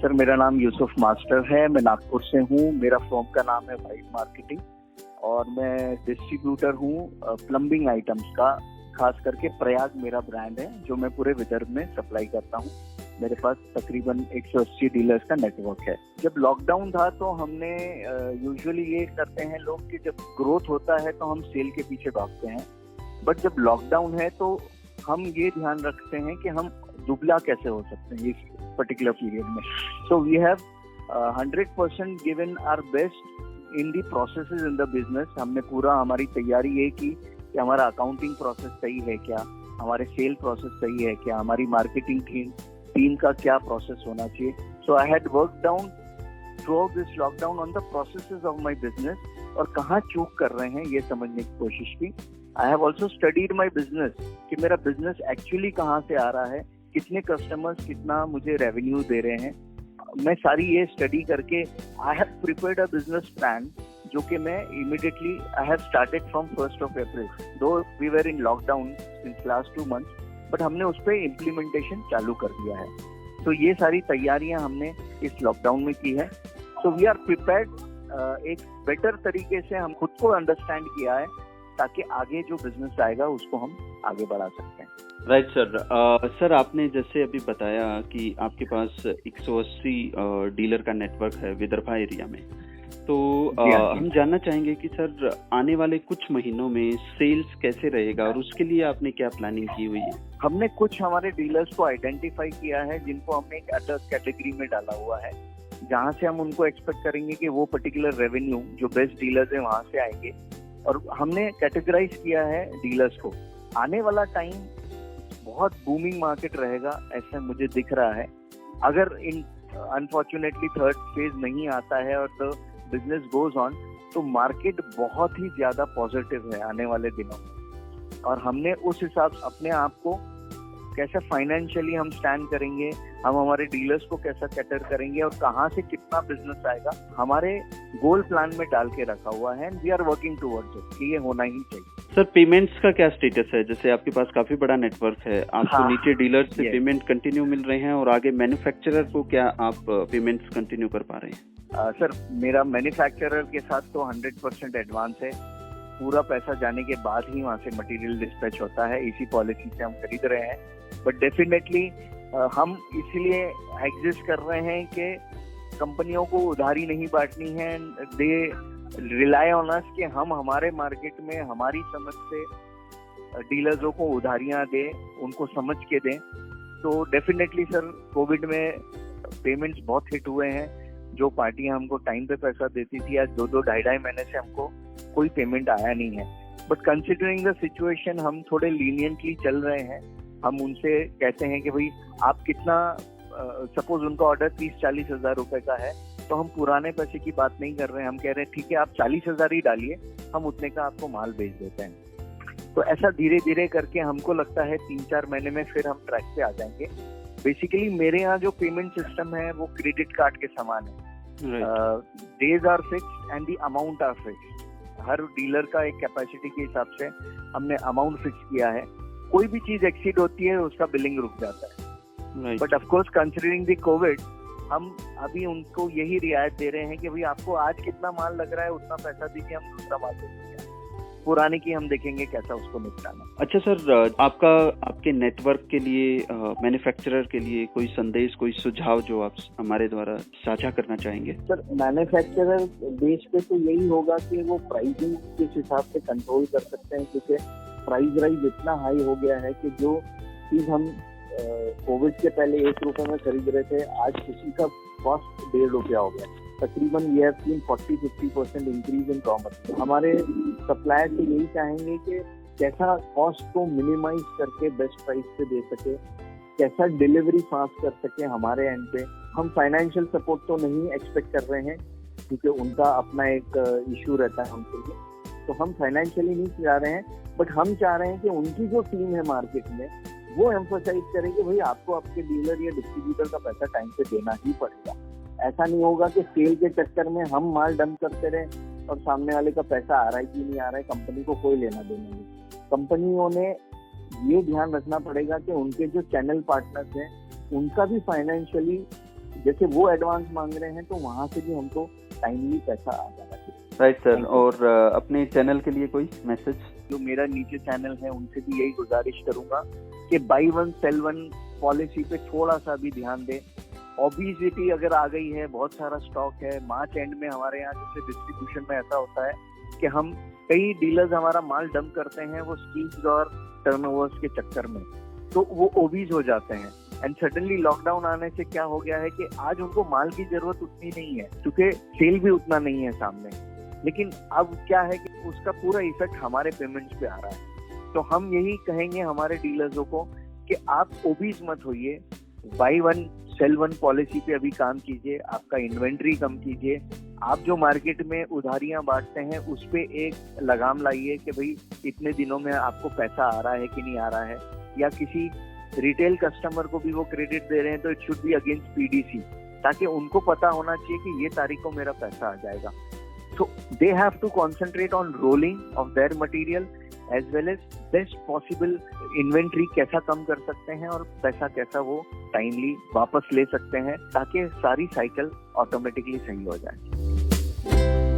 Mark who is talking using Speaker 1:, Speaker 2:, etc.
Speaker 1: Sir मेरा नाम Yusuf master है, मैं नागपुर से हूँ। मेरा फर्म का नाम है वाइड मार्केटिंग और मैं डिस्ट्रीब्यूटर हूँ प्लम्बिंग आइटम्स का। खास करके प्रयाग मेरा ब्रांड है जो मैं पूरे विदर्भ में सप्लाई करता हूँ। मेरे पास तकरीबन 180 डीलर्स का नेटवर्क है। जब लॉकडाउन था तो हमने यूजुअली ये करते हैं लोग कि जब ग्रोथ होता है तो हम सेल के पीछे भागते हैं, बट जब लॉकडाउन है तो हम ये ध्यान रखते हैं कि हम दुबला कैसे हो सकते हैं इस पर्टिकुलर पीरियड में। So we have 100% given our best in the processes in the business. हमने पूरा हमारी तैयारी ये की कि हमारा अकाउंटिंग प्रोसेस सही है क्या, हमारे सेल प्रोसेस सही है क्या, हमारी मार्केटिंग टीम का क्या प्रोसेस होना चाहिए। So I had work down throughout this lockdown on the processes of my business और कहाँ चूक कर रहे हैं ये समझने की कोशिश की। I have also studied my business कि मेरा बिजनेस एक्चुअली कहाँ से आ रहा है, कितने कस्टमर्स कितना मुझे रेवेन्यू दे रहे हैं। मैं सारी ये स्टडी करके I have prepared a business plan जो कि मैं immediately I have started from 1st of April। Though we were in lockdown since last 2 months, but हमने उस पर इम्प्लीमेंटेशन चालू कर दिया है। तो ये सारी तैयारियां हमने इस लॉकडाउन में की है। So we are prepared. एक बेटर तरीके से हम खुद को अंडरस्टैंड किया है ताकि आगे जो बिजनेस आएगा उसको हम आगे बढ़ा सकते हैं।
Speaker 2: Right sir. सर आपने जैसे अभी बताया कि आपके पास 180 डीलर का नेटवर्क है विदर्भा एरिया में, तो हम जानना चाहेंगे कि सर आने वाले कुछ महीनों में सेल्स कैसे रहेगा और उसके लिए आपने क्या प्लानिंग की हुई है?
Speaker 1: हमने कुछ हमारे डीलर्स को आइडेंटिफाई किया है जिनको हमने एक अलग कैटेगरी में डाला हुआ है, जहाँ से हम उनको एक्सपेक्ट करेंगे कि वो पर्टिकुलर रेवेन्यू जो बेस्ट डीलर्स है वहाँ से आएंगे। और हमने कैटेगराइज किया है डीलर्स को। आने वाला टाइम बहुत बूमिंग मार्केट रहेगा ऐसा मुझे दिख रहा है। अगर इन अनफॉर्चुनेटली थर्ड फेज नहीं आता है और द बिजनेस गोज ऑन तो मार्केट बहुत ही ज्यादा पॉजिटिव है आने वाले दिनों में। और हमने उस हिसाब से अपने आप को कैसे फाइनेंशियली हम स्टैंड करेंगे, हम हमारे डीलर्स को कैसा कैटर करेंगे और कहाँ से कितना बिजनेस आएगा, हमारे गोल प्लान में डाल के रखा हुआ है। We are working towards it कि ये होना ही चाहिए।
Speaker 2: सर पेमेंट्स का क्या स्टेटस है? जैसे आपके पास काफी बड़ा नेटवर्क है, आपको नीचे डीलर से पेमेंट कंटिन्यू मिल रहे हैं और आगे मैन्युफैक्चरर को क्या आप पेमेंट्स कंटिन्यू कर पा रहे हैं?
Speaker 1: सर मेरा मैन्युफैक्चरर के साथ तो 100% एडवांस है। पूरा पैसा जाने के बाद ही वहाँ से मटेरियल डिस्पैच होता है। इसी पॉलिसी से हम खरीद रहे हैं। बट डेफिनेटली हम इसलिए एग्जिस्ट कर रहे हैं कि कंपनियों को उधारी नहीं बांटनी है। दे रिलाई ऑन अस कि हम हमारे मार्केट में हमारी समझ से डीलर्सों को उधारियां दें, उनको समझ के दें। तो डेफिनेटली सर कोविड में पेमेंट्स बहुत हिट हुए हैं। जो पार्टियां हमको टाइम पे पैसा देती थी आज 2-2, 2.5 महीने से हमको कोई पेमेंट आया नहीं है। बट कंसिडरिंग द सिचुएशन हम थोड़े लीनियंटली चल रहे हैं। हम उनसे कहते हैं कि भाई आप कितना, सपोज उनका ऑर्डर 30-40 हजार रुपए का है तो हम पुराने पैसे की बात नहीं कर रहे हैं। हम कह रहे हैं ठीक है आप 40,000 ही डालिए, हम उतने का आपको माल बेच देते हैं। तो ऐसा धीरे धीरे करके हमको लगता है 3-4 महीने में फिर हम ट्रैक पे आ जाएंगे। बेसिकली मेरे यहाँ जो पेमेंट सिस्टम है वो क्रेडिट कार्ड के समान है। Days are fixed and the amount are fixed. हर डीलर का एक कैपेसिटी के हिसाब से हमने अमाउंट फिक्स किया है। कोई भी चीज एक्सीड होती है उसका बिलिंग रुक जाता है। But of course considering the Covid हम अभी उनको यही रियायत दे रहे हैं कि भाई आपको आज कितना माल लग रहा है उतना पैसा दीजिए, हम दूसरा माल दे देंगे। पुराने की हम देखेंगे कैसा उसको निपटाना।
Speaker 2: अच्छा सर, आपके नेटवर्क के लिए, मैन्युफैक्चरर के लिए कोई संदेश, कोई सुझाव जो आप हमारे द्वारा साझा करना चाहेंगे?
Speaker 1: सर मैन्युफैक्चरर बेस पे तो यही होगा कि वो प्राइसिंग किस हिसाब से कंट्रोल कर सकते हैं, क्योंकि प्राइस राइज इतना हाई हो गया है कि जो चीज हम कोविड के पहले 1 रुपए में खरीद रहे थे आज किसी का कॉस्ट 1.5 रुपया हो गया। तकरीबन ये 40-50% इंक्रीज इन रॉ मटेरियल। हमारे सप्लायर से यही चाहेंगे कि कैसा कॉस्ट को मिनिमाइज करके बेस्ट प्राइस पे दे सके, कैसा डिलीवरी फास्ट कर सके हमारे एंड पे। हम फाइनेंशियल सपोर्ट तो नहीं एक्सपेक्ट कर रहे हैं क्योंकि उनका अपना एक इशू रहता है उनके लिए, तो हम फाइनेंशियली नहीं चाह रहे हैं। बट हम चाह रहे हैं कि उनकी जो टीम है मार्केट में वो एम्फोसाइज करे कि भाई आपको आपके डीलर या डिस्ट्रीब्यूटर का पैसा टाइम पे देना ही पड़ेगा। ऐसा नहीं होगा कि सेल के चक्कर में हम माल डंप करते रहे और सामने वाले का पैसा आ रहा है कि नहीं आ रहा है, कंपनी को कोई लेना देना नहीं। कंपनियों ने ये ध्यान रखना पड़ेगा कि उनके जो चैनल पार्टनर्स हैं उनका भी फाइनेंशियली जैसे वो एडवांस मांग रहे हैं तो वहाँ से भी हमको टाइमली पैसा आ जाना चाहिए।
Speaker 2: Right sir. और अपने चैनल के लिए कोई मैसेज?
Speaker 1: जो मेरा नीचे चैनल है उनसे भी यही गुजारिश करूंगा कि buy one sell one policy पे थोड़ा सा भी ध्यान दें। ओबेसिटी अगर आ गई है, बहुत सारा स्टॉक है, मार्च एंड में हमारे यहाँ जैसे डिस्ट्रीब्यूशन में ऐसा होता है कि हम कई डीलर्स हमारा माल डंप करते हैं वो स्कीम्स और टर्नओवर्स के चक्कर में, तो वो ओबीज हो जाते हैं। एंड सडनली लॉकडाउन आने से क्या हो गया है कि आज उनको माल की जरूरत उतनी नहीं है क्योंकि सेल भी उतना नहीं है सामने, लेकिन अब क्या है कि उसका पूरा इफेक्ट हमारे पेमेंट्स पे आ रहा है। तो हम यही कहेंगे हमारे डीलर्सों को कि आप ओबीज मत होइए, buy one sell one policy पे अभी काम कीजिए, आपका इन्वेंट्री कम कीजिए। आप जो मार्केट में उधारियां बांटते हैं उस पे एक लगाम लाइए कि भाई इतने दिनों में आपको पैसा आ रहा है कि नहीं आ रहा है, या किसी रिटेल कस्टमर को भी वो क्रेडिट दे रहे हैं तो it should be against PDC, ताकि उनको पता होना चाहिए कि ये तारीख को मेरा पैसा आ जाएगा। So they have to concentrate on rolling of their material as well as best possible inventory कैसा कम कर सकते हैं और पैसा कैसा वो टाइमली वापस ले सकते हैं, ताकि सारी साइकिल ऑटोमेटिकली सही हो जाए।